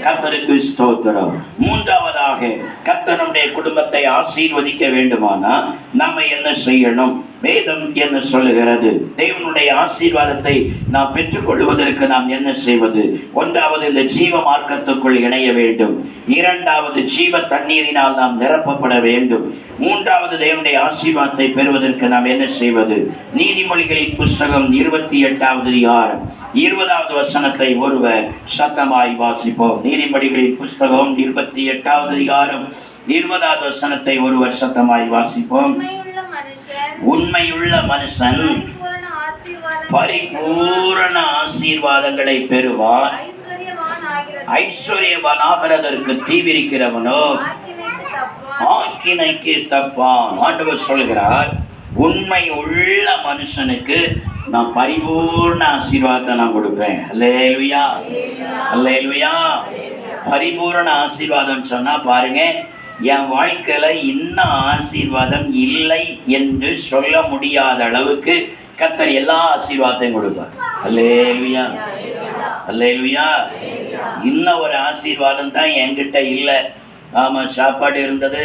கர்த்தருக்கு ஸ்தோத்திரம். மூன்றாவதாக, கர்த்தர் நம்முடைய குடும்பத்தை ஆசீர்வதிக்க வேண்டுமானா நாம என்ன செய்யணும்? வேதம் என்ன சொல்லுகிறது? தேவனுடைய ஆசீர்வாதத்தை நாம் பெற்றுக்கொள்வதற்கு நாம் என்ன செய்வது? ஒன்றாவது, இந்த ஜீவ மார்க்கத்துக்குள் இணைய வேண்டும். இரண்டாவது, ஜீவ தண்ணீரினால் நாம் நிரப்பப்பட வேண்டும். மூன்றாவது, தேவனுடைய ஆசீர்வாதத்தை பெறுவதற்கு நாம் என்ன செய்வது? நீதிமொழிகளின் புஸ்தகம் 28வது அதிகாரம் 20வது வசனத்தை ஒருவர் சத்தமாய் வாசிப்போம். நீதிமொழிகளின் புஸ்தகம் 28வது அதிகாரம் 20வது வசனத்தை ஒருவர் சத்தமாய் வாசிப்போம். உண்மையுள்ள மனுஷன் பரிபூரண ஆசீர்வாதங்களை பெறுவான். ஐஸ்வர்யவானாகிறதற்கு தீவிரிக்கிறவனோ ஆக்கினைக்கு தப்பான். ஆண்டவர் சொல்கிறார், உண்மை உள்ள மனுஷனுக்கு நான் பரிபூர்ண ஆசீர்வாதத்தை நான் கொடுப்பேன். அல்லேலூயா. அல்லேலூயா. பரிபூர்ண ஆசீர்வாதம் சொன்னா பாருங்க, என் வாழ்க்கையில இன்னும் ஆசீர்வாதம் இல்லை என்று சொல்ல முடியாத அளவுக்கு கர்த்தர் எல்லா ஆசீர்வாதத்தையும் கொடுப்பார். அல்லேலூயா. அல்லேலூயா. இன்னும் ஒரு ஆசீர்வாதம் தான் என்கிட்ட இல்லை. ஆமா, சாப்பாடு இருந்தது,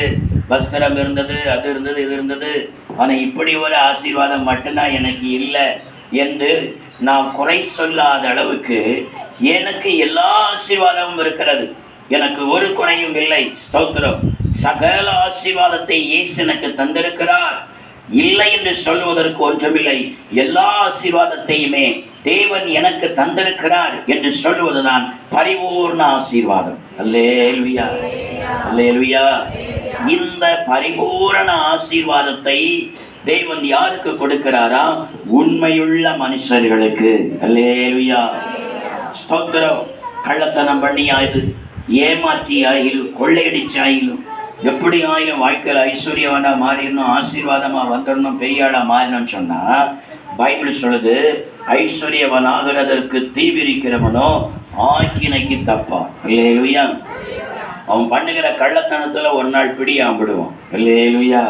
வஸ்திரம் இருந்தது, அது இருந்தது, இது இருந்தது, ஆனால் இப்படி ஒரு ஆசீர்வாதம் மட்டும்தான் எனக்கு இல்லை என்று நான் குறை சொல்லாத அளவுக்கு எனக்கு எல்லா ஆசீர்வாதமும் இருக்கிறது. எனக்கு ஒரு குறையும் இல்லை. ஸ்தோத்திரம். சகல ஆசீர்வாதத்தை இயேசு எனக்கு தந்திருக்கிறார். இல்லை என்று சொல்வதற்கு ஒன்றுமில்லை. எல்லா ஆசீர்வாதத்தையுமே தேவன் எனக்கு தந்திருக்கிறார் என்று சொல்வதுதான் பரிபூர்ண ஆசீர்வாதம். அல்லேலூயா. அல்லேலூயா. இந்த பரிபூரண ஆசீர்வாதத்தை தேவன் யாருக்கு கொடுக்கிறாரா? உண்மையுள்ள மனுஷர்களுக்கு. அல்லேலூயா. ஸ்தோத்திரம். கள்ளத்தனம் பண்ணி ஆயிடும், ஏமாற்றி ஆயிடும், கொள்ளையடிச்சு ஆயிடும், எப்படி ஆயிலும் வாழ்க்கையில் ஐஸ்வர்யவானா மாறிடணும், ஆசீர்வாதமா வந்துடணும், பெரியாளா மாறினோம்னு சொன்னா பைபிள் சொல்லுது, ஐஸ்வர்யவன் ஆகிறதற்கு தீவிரிக்கிறவனோ ஆக்கினைக்கு தப்பான். அல்லேலூயா. அவன் பண்ணுகிற கள்ளத்தனத்துல ஒரு நாள் பிடியாம்பிடுவான். அல்லேலூயா.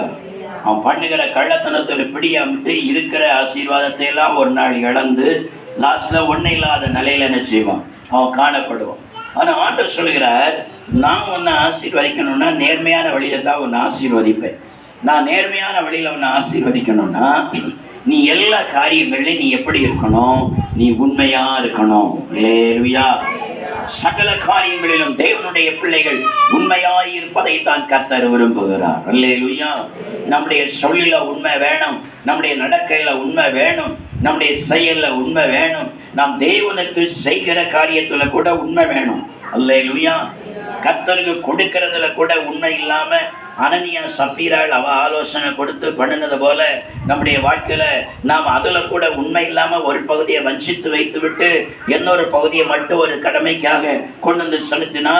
அவன் பண்ணுகிற கள்ளத்தனத்துல பிடியாம்பிட்டு இருக்கிற ஆசீர்வாதத்தை எல்லாம் ஒரு நாள் இழந்து லாஸ்ட்ல ஒன்றும் இல்லாத நிலையில என்ன செய்வான்? அவன் காணப்படுவான். ஆனால் ஆண்டவர் சொல்கிறார், நான் உன்னை ஆசீர்வதிக்கணும்னா நேர்மையான வழியில தான் உன்னை ஆசீர்வதிப்பேன். நான் நேர்மையான வழியில் உன்னை ஆசீர்வதிக்கணும்னா நீ எல்லா காரியங்கள்லையும் நீ எப்படி இருக்கணும்? நீ உண்மையா இருக்கணும். அல்லேலூயா. சகல காரியங்களிலும் தேவனுடைய பிள்ளைகள் உண்மையாய் இருப்பதை தான் கர்த்தர் விரும்புகிறார். அல்லேலூயா. நம்முடைய சொல்லில உண்மை வேணும், நம்முடைய நடக்கையில உண்மை வேணும், நம்முடைய செயல்ல உண்மை வேணும், நாம் தேவனுக்கு செய்கிற காரியத்துல கூட உண்மை வேணும். அல்லேலூயா. கர்த்தருக்கு கொடுக்கறதுல கூட உண்மை இல்லாம அனனியா சப்பீராள் அவ ஆலோசனை கொடுத்து பண்ணினது போல நம்முடைய வாழ்க்கையில நாம் அதுல கூட உண்மை இல்லாம ஒரு பகுதியை வஞ்சித்து வைத்து விட்டு இன்னொரு பகுதியை மட்டும் ஒரு கடமைக்காக கொண்டு வந்து செலுத்தினா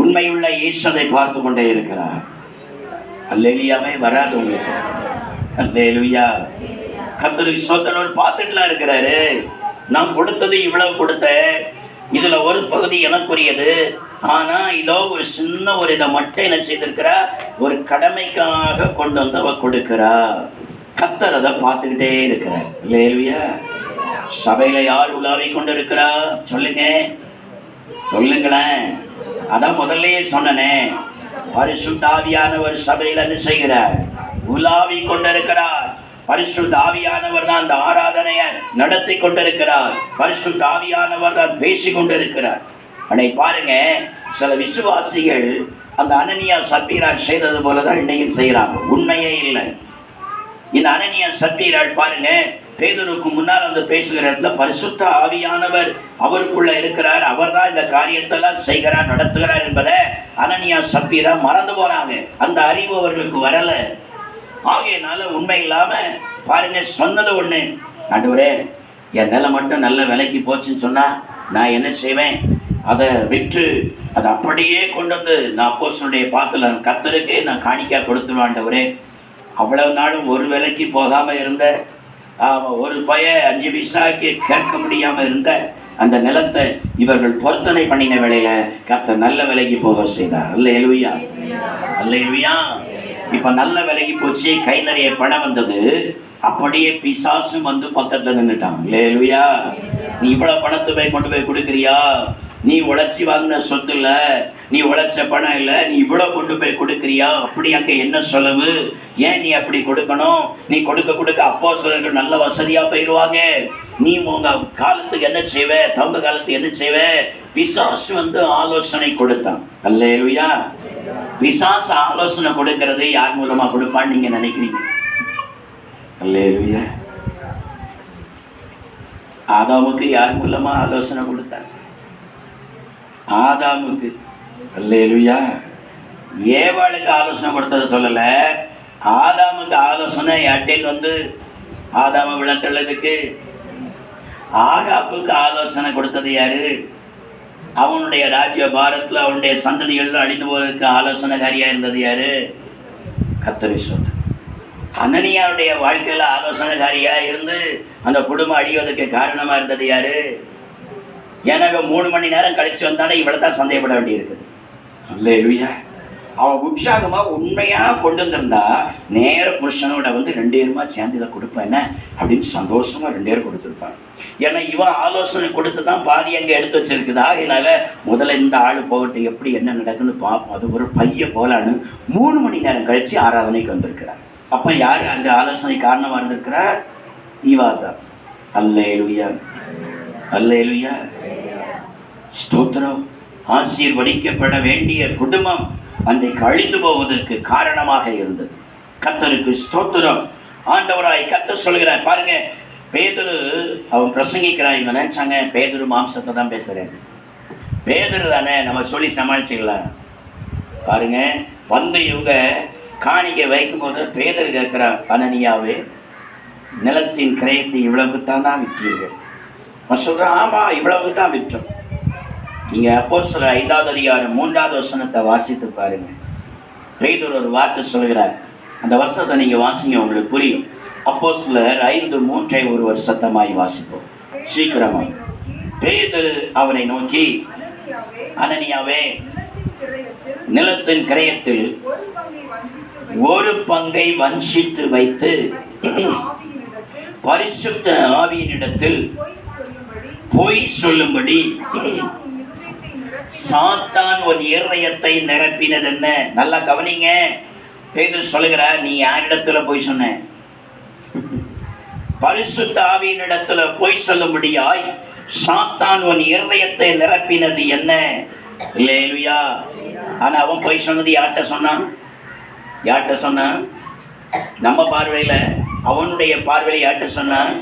உண்மையுள்ள ஈஸ்வரை பார்த்து கொண்டே இருக்கிறார். அல்லேலூயாவே வராது உங்களுக்கு. அல்லேலூயா. கர்த்தருக்கு ஸ்தோத்திரம். பார்த்துட்டுலாம் இருக்கிறாரு, நான் கொடுத்தது இவ்வளவு கொடுத்தேன், இதுல ஒரு பகுதி எனக்குரியது, ஆனா இதோ ஒரு சின்ன ஒரு இதை மட்டும் என்ன செய்திருக்கிறா, ஒரு கடமைக்காக கொண்டு வந்து அவ கொடுக்கிறா. கர்த்தர் அதை பார்த்துக்கிட்டே இருக்கிறார். அல்லேலூயா. சபையில யார் உலாவி கொண்டு இருக்கிறா? சொல்லுங்க, சொல்லுங்களேன். அதான் முதல்லயே சொன்னனே, பரிசுத்த ஆவியானவர் சபையில என்ன செய்கிறார்? உலாவி கொண்டிருக்கிறார். பரிசுத்த ஆவியானவர் தான் அந்த ஆராதனையை நடத்தி கொண்டிருக்கிறார். பரிசுத்த ஆவியானவர் தான் பேசி கொண்டிருக்கிறார். அன்னை பாருங்க, சில விசுவாசிகள் அந்த அனனியா சப்பீராள் செய்தது போலதான் இன்னையும் செய்யறாங்க. உண்மையே இல்லை. இந்த அனனியா சப்பீராள் பாருங்க, பேதுருக்கு முன்னால் வந்து பேசுகிற இடத்துல பரிசுத்த ஆவியானவர் அவருக்குள்ள இருக்கிறார், அவர் தான் இந்த காரியத்தெல்லாம் செய்கிறார், நடத்துகிறார் என்பதை அனனியா சப்பீரா மறந்து போறாங்க. அந்த அறிவு அவர்களுக்கு வரல. ஆகையனால உண்மை இல்லாம பாருங்க, சொன்னது ஒண்ணு, ஆண்டவரே என் நிலை மட்டும் நல்ல விலைக்கு போச்சுன்னு சொன்னா நான் என்ன செய்வேன்? அதை விற்று அதை அப்படியே கொண்டு வந்து நான் அப்போஸ்தலனுடைய பாத்துல கர்த்தருக்கு நான் காணிக்கா கொடுத்துருவேன். ஆண்டவரே, அவ்வளவு நாளும் ஒரு விலைக்கு போகாம இருந்த, ஒரு பய 5 பைசாக்கு கேட்க முடியாம இருந்த அந்த நிலத்தை இவர்கள் பொருத்தனை பண்ணின வேளையில கர்த்தர் நல்ல விலைக்கு போக செய்தார். அல்லேலூயா, அல்லேலூயா. இப்ப நல்ல விலைக்கு போச்சு, கை நிறைய பணம் வந்தது. அப்படியே பிசாசும் வந்து பக்கத்துல நின்றுட்டான். அல்லேலூயா. நீ இவ்வளவு பணத்தை போய் கொண்டு போய் கொடுக்குறியா? நீ உழைச்சி வாங்கின சொத்து இல்ல, நீ உழைச்ச பணம் இல்லை, நீ இவ்வளவு கொண்டு போய் கொடுக்குறியா? அப்படி அங்க என்ன செலவு? ஏன் நீ அப்படி கொடுக்கணும்? நீ கொடுக்க கொடுக்க அப்போஸ்தலர்கள் நல்ல வசதியா போயிடுவாங்க. நீ உங்க காலத்துக்கு என்ன செய்வ? தங்க காலத்துக்கு என்ன செய்வ? பிசாசு வந்து ஆலோசனை கொடுத்தான். அல்லேலூயா. பிசாசு ஆலோசனை கொடுக்கறது யார் மூலமா கொடுப்பான்னு நீங்க நினைக்கிறீங்க? அல்லேலூயா. ஆதாமுக்கு யார் மூலமா ஆலோசனை கொடுத்தாங்க? ஆதாமுக்கு. அல்லேலூயா. ஏவாளுக்கு ஆலோசனை கொடுத்தது சொல்லல, ஆதாமுக்கு ஆலோசனை யார்ட்டேன்னு வந்து ஆதாம விளத்தள்ளதுக்கு. ஆகாப்புக்கு ஆலோசனை கொடுத்தது யாரு? அவனுடைய ராஜ்ய பாரத்தில் அவனுடைய சந்ததிகள் அழிந்து போவதற்கு ஆலோசனைகாரியா இருந்தது யாரு? கர்த்தர். அனனியாவுடைய வாழ்க்கையில ஆலோசனைகாரியா இருந்து அந்த குடும்பம் அழிவதற்கு காரணமா இருந்தது யாரு? எனக்கு 3 மணி நேரம் கழிச்சு வந்தானே இவ்வளவுதான் சந்தேகப்பட வேண்டியிருக்குது. அல்லேலூயா. அவன் உற்சாகமா உண்மையா கொண்டு வந்திருந்தா நேர புருஷனோட வந்து 2 பேருமா சேர்ந்து இதை கொடுப்பேன் என்ன அப்படின்னு சந்தோஷமா 2 பேரும் கொடுத்துருப்பாங்க. ஏன்னா இவன் ஆலோசனை கொடுத்து தான் பாதி அங்கே எடுத்து வச்சிருக்குது. ஆகையினால முதல்ல இந்த ஆள் போகட்டும், எப்படி என்ன நடக்குன்னு பார்ப்போம். அது ஒரு பைய போலான்னு 3 மணி நேரம் கழிச்சு ஆராதனைக்கு வந்திருக்கிறார். அப்ப யாரு அந்த ஆலோசனை காரணமா இருந்திருக்கிறார்? ஈவா தான். அல்லேலூயா, அல்லேலூயா. ஸ்தோத்திரம். ஆசீர்வதிக்கப்பட வேண்டிய குடும்பம் அன்றைக்கு அழிந்து போவதற்கு காரணமாக இருந்தது. கர்த்தருக்கு ஸ்தோத்திரம். ஆண்டவராய் கர்த்தர் சொல்கிறார். பாருங்க, பேதுரு அவன் பிரசங்கிக்கிறான். இவங்க நினைச்சாங்க பேதுரு மாம்சத்தை தான் பேசுறேன், பேதுரு தானே நம்ம சொல்லி சமாளிச்சுக்கலாம். பாருங்க, வந்து இவங்க காணிக்கை வைக்கும் போது பேதுரு கேட்கிறான், அனனியாவே நிலத்தின் கிரயத்தை இவ்வளவுக்கு தான் விற்றீர்கள்? சொல்றான், ஆமா இவ்வளவுக்கு தான் விற்றோம். நீங்க அப்போஸ்தலர் 5வது அதிகாரம் 3வது வசனத்தை வாசித்து பாருங்க. பேதுரு ஒரு வார்த்தை சொல்கிறார். அந்த வசனத்தை நீங்க வாசிங்க, உங்களுக்கு புரியும். அப்போஸ்தலர் 5:3 ஒருவர் சத்தமாய் வாசிப்போம் சீக்கிரமா. பேதுரு அவனை நோக்கி, அனனியாவே நிலத்தின் கிரயத்தில் ஒரு பங்கை வஞ்சித்து வைத்து பரிசுத்த ஆவியினிடத்தில் பொய் சொல்லும்படி சாத்தான் ஒரு இருதயத்தை நிரப்பினது என்ன? நல்லா கவனிங்க. பேதுரு சொல்லுகிறார், நீ யாரிடத்துல போய் சொன்ன? பரிசுத்த ஆவியினிடத்துல பொய் சொல்லும்படியாய் சாத்தான் உன் இருதயத்தை நிரப்பினது என்ன? அல்லேலூயா. ஆனா அவன் பொய் சொன்னது யார்கிட்ட சொன்னான்? யார்கிட்ட சொன்னான்? நம்ம பார்வையில, அவனுடைய பார்வையில யார்கிட்ட சொன்னான்?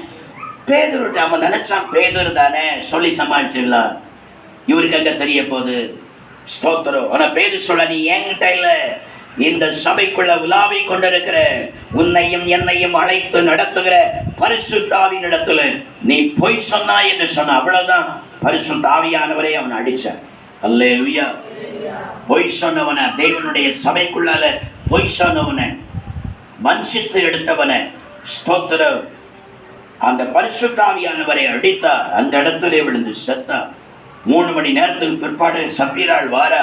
பேதுருட்ட. அவன் நினைச்சான் பேதுரு தானே சொல்லி சமாளிச்சிடலாம், இவருக்கு அங்க தெரிய போகுது. ஸ்தோத்திரம். ஆனா பேதுரு சொல்ல, நீ என்கிட்ட இல்ல, இந்த சபைக்குள்ள உலாவை கொண்டிருக்கிற உன்னையும் என்னையும் அழைத்து நடத்துகிற பரிசுத்த ஆவியினிடத்துல நீ பொய் சொன்னாய் என்று சொன்ன. அவ்வளவுதான். பரிசுத்த ஆவியானவரை அவன் அடிச்சான். அல்லேலூயா. பொய் சொன்னவன, தேவனுடைய சபைக்குள்ளால பொய் சொன்னவன, வஞ்சித்து எடுத்தவன, ஸ்தோத்திரம், அந்த பரிசுத்த ஆவியானவரை அடித்தார். அந்த இடத்துல விழுந்து செத்தார். 3 மணி நேரத்துக்கு பிற்பாடு சப்பீராள் வாரா,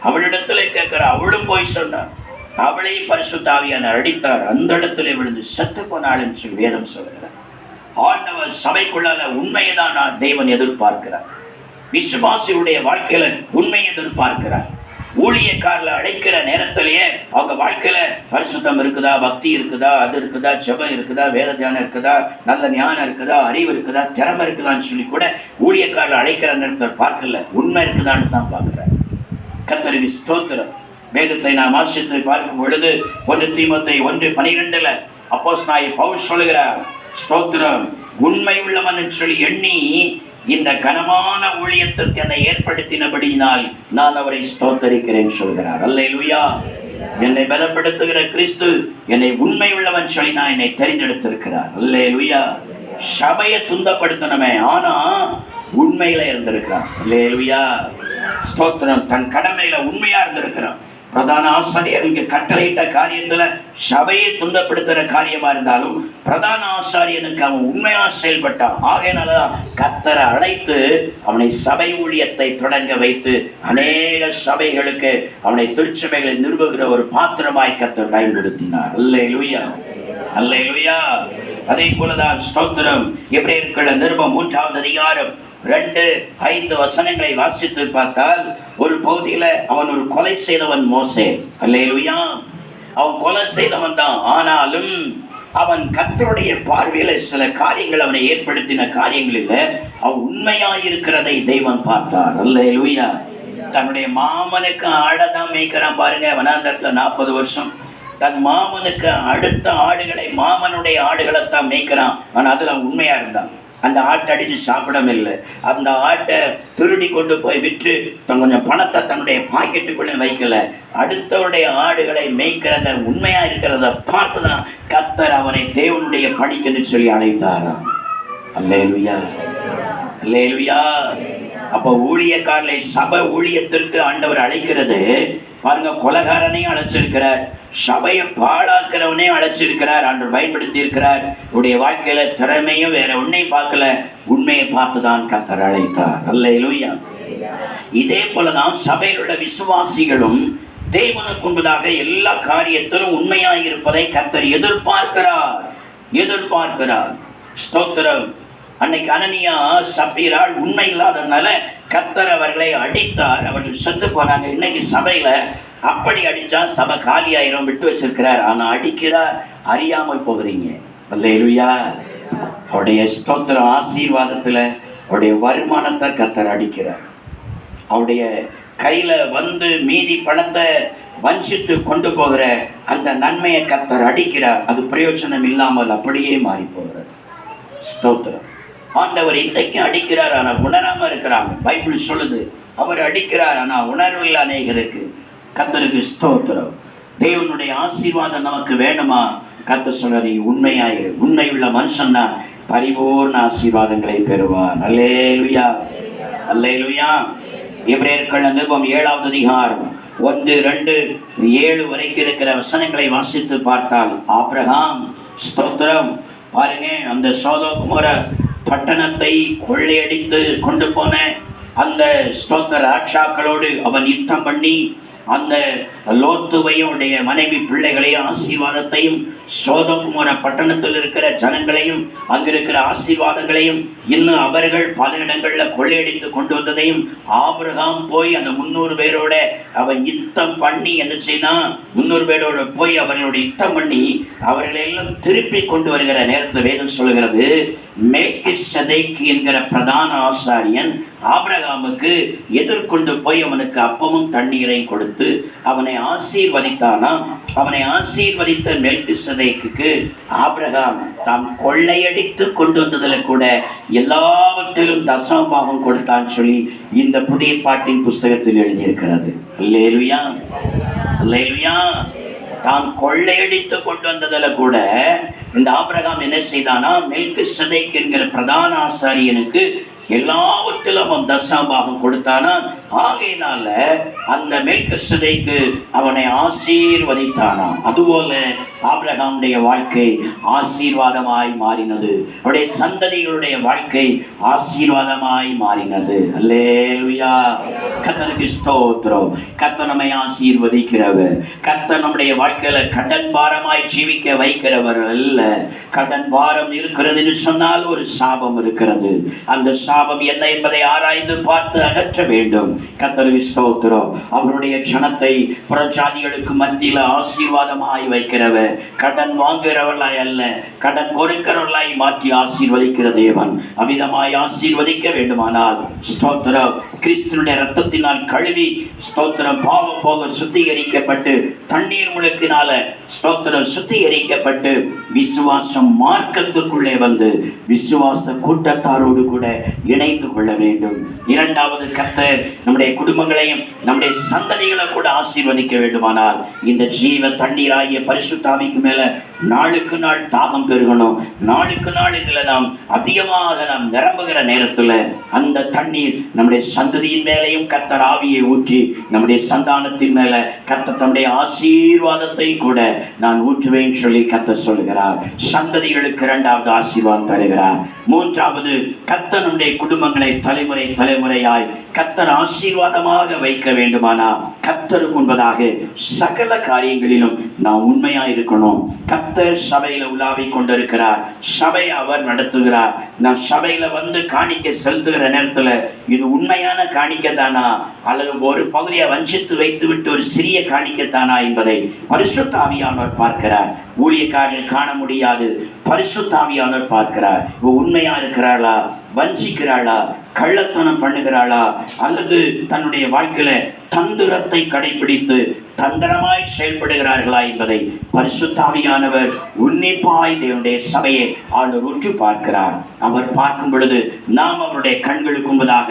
அவளிடத்துல கேட்கிற, அவளும் போய் சொன்னார். அவளையும் பரிசுத்த ஆவியானவர் அடித்தார். அந்த இடத்துல விழுந்து செத்து போனாள் என்று வேதம் சொல்கிறார். ஆண்டவர் சபைக்குள்ளால உண்மையை தான் தேவன் எதிர்பார்க்கிறார். விசுவாசியுடைய வாழ்க்கையில உண்மையை எதிர்பார்க்கிறார். ஊழியக்காரர்களை அழைக்கிற நேரத்திலேயே அவங்க வாழ்க்கையில பரிசுத்தம் இருக்குதா, பக்தி இருக்குதா, அது இருக்குதா, ஜெபம் இருக்குதா, வேத தியானம் இருக்குதா, நல்ல ஞானம் இருக்குதா, அறிவு இருக்குதா, திறமை இருக்குதான்னு சொல்லி கூட ஊழியக்காரர்களை அழைக்கிற நேரத்தில் பார்க்கல, உண்மை இருக்குதான்னு தான் பார்க்கிறார். கர்த்தருக்கு ஸ்தோத்திரம். வேதத்தை நாம் வாசித்து பார்க்கும் பொழுது 1 தீமோத்தேயு 1:12 அப்போஸ்தலனாகிய பவுல் சொல்லுகிறார், ஸ்தோத்திரம், உண்மை உள்ளவன் சொல்லி எண்ணி இந்த கனமான ஊழியத்திற்கு என்னை ஏற்படுத்தினபடியினால் நான் அவரை ஸ்தோத்தரிக்கிறேன் சொல்கிறார். அல்லேலூயா. என்னை பலப்படுத்துகிற கிறிஸ்து என்னை உண்மை உள்ளவன் சொல்லி நான் என்னை தெரிந்தெடுத்திருக்கிறார். அல்லேலூயா. சபையை துன்பப்படுத்தணுமே, ஆனா உண்மையில இருந்திருக்கிறான். அல்லேலூயா. ஸ்தோத்திரம். தன் கடமையில உண்மையா இருந்திருக்கிறான். பிரதான ஆசாரியர் இங்கு கட்டளையிட்ட காரியத்துல சபையை துன்பப்படுத்துகிற காரியமா இருந்தாலும் பிரதான ஆசாரியனுக்கு அவன் உண்மையா செயல்பட்டான். ஆகையினாலதான் கர்த்தரை அழைத்து அவனை சபை ஊழியத்தை தொடங்க வைத்து அநேக சபைகளுக்கு அவனை திருச்சபைகளை நிறுவுகிற ஒரு பாத்திரமாய் கர்த்தர் பயன்படுத்தினார். அல்லேலூயா, அல்லேலூயா. அதே போலதான் ஸ்தோத்திரம். எபிரேயர்கள் நிருபம் 3ஆம் அதிகாரம் 2-5 வசனங்களை வாசித்து பார்த்தால் ஒரு பகுதியில அவன் ஒரு கொலை செய்தவன் மோசே. அல்லேலூயா. அவன் கொலை செய்தவன் தான், ஆனாலும் அவன் கர்த்தருடைய பார்வையில சில காரியங்கள் அவனை ஏற்படுத்தின காரியங்களில் அவன் உண்மையாயிருக்கிறதை தெய்வம் பார்த்தார். அல்லேலூயா. தன்னுடைய மாமனுக்கு ஆடதான் மேய்க்கிறான் பாருங்க. வனாந்தரத்துல 40 வருஷம் தன் மாமனுக்கு அடுத்த ஆடுகளை, மாமனுடைய ஆடுகளைத்தான் மேய்க்கிறான். ஆனால் அதில் அவன் உண்மையா இருந்தான். அந்த ஆட்டை அடித்து சாப்பிடவும் இல்லை. அந்த ஆட்டை திருடி கொண்டு போய் விற்று கொஞ்சம் பணத்தை தன்னுடைய பாக்கெட்டுக்குள்ளே வைக்கல. அடுத்தவருடைய ஆடுகளை மேய்க்கிறத, உண்மையா இருக்கிறத பார்த்துதான் கர்த்தர் அவனை தேவனுடைய பணிக்குன்னு சொல்லி அழைத்தாராம். அல்லேலூயா, அல்லேலூயா. அப்போ ஊழியக்காரர்களை சபை ஊழியத்திற்கு ஆண்டவர் அழைக்கிறது பாருங்க. கொலைகாரனையும் அழைச்சிருக்கிறார், சபையை பாழாக்கிறவனையும் அழைச்சிருக்கிறார், ஆண்டவர் பயன்படுத்தி இருக்கிறார். உடைய வாழ்க்கையில திறமையும் வேற ஒன்னையும் பார்க்கல, உண்மையை பார்த்துதான் கர்த்தர் அழைத்தார். அல்லேலூயா. இதே போலதான் சபையில் உள்ள விசுவாசிகளும் தேவனுக்கு முன்பதாக எல்லா காரியத்திலும் உண்மையாய் இருப்பதை கர்த்தர் எதிர்பார்க்கிறார். ஸ்தோத்திரம். அன்னைக்கு அனனியா சப்பீரால் உண்மை இல்லாததுனால கர்த்தர் அவர்களை அடித்தார், அவர்கள் செத்து போனாங்க. இன்னைக்கு சபையில அப்படி அடிச்சா சபை காலியாயிரம் விட்டு வச்சிருக்கிறார். ஆனா அடிக்கிறார், அறியாமல் போகிறீங்க. அல்லேலூயா. அவருடைய ஸ்தோத்திரம் ஆசீர்வாதத்துல அவருடைய வருமானத்தை கர்த்தர் அடிக்கிறார். அவருடைய கையில வந்து மீதி பணத்தை வஞ்சித்து கொண்டு போகிற அந்த நன்மையை கர்த்தர் அடிக்கிறார். அது பிரயோஜனம் இல்லாமல் அப்படியே மாறி போகிறது. ஸ்தோத்திரம். ஆண்டவர் இன்றைக்கு அடிக்கிறார், ஆனால் உணராம இருக்கிறாங்க. பைபிள் சொல்லுது அவர் அடிக்கிறார், ஆனால் உணர்வில் அநேகருக்கு. கர்த்தருக்கு ஸ்தோத்திரம். தேவனுடைய ஆசீர்வாதம் நமக்கு வேணுமா? கர்த்தர் சொல்றாரு, உண்மையாயிரு. உண்மையுள்ள மனுஷன் தான் பரிபூர்ண ஆசீர்வாதங்களை பெறுவார். அல்லேலூயா, அல்லேலூயா. எபிரேயர்கள் நிருபம் 7ஆம் அதிகாரம் 1-2-7 வரைக்கும் இருக்கிற வசனங்களை வாசித்து பார்த்தால் ஆபிரகாம், ஸ்தோத்திரம், பாருங்க, அந்த சோதோகுமோர பட்டணத்தை கொள்ளையடித்து கொண்டு போன அந்த ஸ்தோத்திர ராட்சாக்களோடு அவன் யுத்தம் பண்ணி அந்த லோத்துவையும் உடைய மனைவி பிள்ளைகளையும் ஆசீர்வாதத்தையும், சோதோகுமோர பட்டணத்தில் இருக்கிற ஜனங்களையும் அங்கிருக்கிற ஆசீர்வாதங்களையும் இன்னும் அவர்கள் பல இடங்களில் கொள்ளையடித்து கொண்டு வந்ததையும் ஆபிரகாம் போய் அந்த 300 பேரோட அவன் யுத்தம் பண்ணி என்ன செய்தான்? 300 பேரோட போய் அவர்களோட யுத்தம் பண்ணி அவர்களெல்லாம் திருப்பி கொண்டு வருகிற நேரத்தில் வேதம் சொல்லுகிறது, மெல்கிசேதேக் என்கிற பிரதான ஆசாரியன் ஆபிரகாமுக்கு எதிர்கொண்டு போய் அவனுக்கு அப்பமும் தண்ணீரையும் கொடுத்து அவனை ஆசீர்வதித்தானாம். அவனை ஆசீர்வதித்த மெல்கிசேதேக்குக்கு ஆபிரகாம் தாம் கொள்ளையடித்து கொண்டு வந்ததில் கூட எல்லாவற்றிலும் தசமபாகம் கொடுத்தான் சொல்லி இந்த புதிய பாட்டின் புஸ்தகத்தில் எழுதியிருக்கிறது. அல்லேலூயா, அல்லேலூயா. தான் கொள்ளையடித்து கொண்டு வந்ததில் கூட இந்த ஆபிரகாம் என்ன செய்தானா? மெல்கிசேதேக் என்கிற பிரதான ஆசாரியனுக்கு எல்லாவற்றிலும் அவன் தசமபாகம் கொடுத்தானா. ஆகையினால அந்த மெல்கிசேதேக்கு அவனை ஆசீர்வதித்தானாம். அதுபோல ஆபிரகாமுடைய வாழ்க்கை ஆசீர்வாதமாய் மாறினது. அவருடைய சந்ததிகளுடைய வாழ்க்கை ஆசீர்வாதமாய் மாறினது. அல்லேலூயா. கர்த்தருக்கு ஸ்தோத்திரம். கர்த்தர் நம்மை ஆசீர்வதிக்கிறவர். கர்த்தர் நம்முடைய வாழ்க்கையில கடன் பாரமாய் ஜீவிக்க வைக்கிறவர் அல்ல. கடன் பாரம் இருக்கிறதுன்னு சொன்னால் ஒரு சாபம் இருக்கிறது. அந்த சாபம் என்ன என்பதை ஆராய்ந்து பார்த்து அகற்ற வேண்டும். கர்த்தருக்கு ஸ்தோத்திரம். அவருடைய ஜனத்தை புறஜாதிகளுக்கு மத்தியில் ஆசீர்வாதமாய் வைக்கிறவர். கடன் வாங்குகிறவர்களாய் அல்ல, கடன் கொடுக்கிறவர்களாய் மாற்றி ஆசீர்வதிக்கிற தேவன். அமிதமாய் ஆசீர்வதிக்க வேண்டுமானால் ஸ்தோத்திரம், கிறிஸ்துவினுடைய ரத்தத்தினால் கழுவி ஸ்தோத்திரம் பாவம் போக சுத்திகரிக்கப்பட்டு தண்ணீர் முழுக்கினால ஸ்தோத்திரம் சுத்திகரிக்கப்பட்டு விசுவாசம் மார்க்கத்திற்குள்ளே வந்து விசுவாச கூட்டத்தாரோடு கூட இணைந்து கொள்ள வேண்டும். இரண்டாவது, கர்த்தர் நம்முடைய குடும்பங்களையும் நம்முடைய சந்ததிகளை கூட ஆசீர்வதிக்க வேண்டுமானால் இந்த ஜீவ தண்ணீராகிய பரிசுத்த ஆவிக்கு மேல நாளுக்கு நாள் தாகம் பெருகணும். நாளுக்கு நாள் இதுல நாம் அதிகமாக நாம் நிரம்புகிற நேரத்துல அந்த தண்ணீர் நம்முடைய சந்ததியின் மேலையும் கர்த்தர் ஆவியை ஊற்றி நம்முடைய சந்தானத்தின் மேல கர்த்தர் தம்முடைய ஆசீர்வாதத்தை கூட நான் ஊற்றுவேன் சொல்லி கர்த்தர் சொல்லுகிறார். சந்ததிகளுக்கு இரண்டாவது ஆசீர்வாதம் தருகிறார். மூன்றாவது, கர்த்தர் நம்முடைய குடும்பங்களை தலைமுறை தலைமுறையாய் கர்த்தர் ஆசீர்வாதமாக வைக்க வேண்டுமானால் கர்த்தருக்கு முன்பதாக சகல காரியங்களிலும் நாம் உண்மையா இருக்கணும். கர்த்தர் சபையில உலாவிக் கொண்டிருக்கிறார். சபை அவர் நடத்துகிறார். நான் சபையில வந்து காணிக்க செலுத்துகிற நேரத்துல இது உண்மையான காணிக்கத்தானா அல்லது ஒரு பகுதியை வஞ்சித்து வைத்து விட்டு ஒரு சிறிய காணிக்கத்தானா என்பதை பரிசுத்த ஆவியானவர் பார்க்கிறார். ஊழியக்காரர்கள் காண முடியாது. பரிசுத்த ஆவியானவர் பார்க்கிறார். உண்மையா இருக்கிறாளா, வஞ்சிக்கிறாளா, கள்ளத்தனம் பண்ணுகிறாளா, அல்லது தன்னுடைய வாழ்க்கையில தந்திரத்தை கடைபிடித்து தந்திரமாய் செயல்படுகிறார்களா என்பதை பரிசுத்த ஆவியானவர் உன்னிப்பாய் தேவனுடைய சபையை அவர் உற்று பார்க்கிறார். அவர் பார்க்கும் பொழுது நாம் அவருடைய கண்களுக்கு முன்பதாக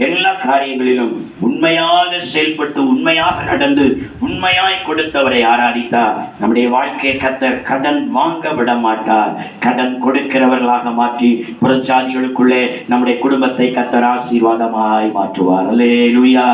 எல்லா காரியங்களிலும் உண்மையாக செயல்பட்டு உண்மையாக நடந்து உண்மையாய் கொடுத்தவரை ஆராதித்தார். நம்முடைய வாழ்க்கையை கர்த்தர் கடன் வாங்க விட மாட்டார். கடன் கொடுக்கிறவர்களாக மாற்றி புறஜாதிகளுக்குள்ளே நம்முடைய குடும்பத்தை கர்த்தர் ஆசீர்வாதமாய் மாற்றுவார். அல்லேலூயா.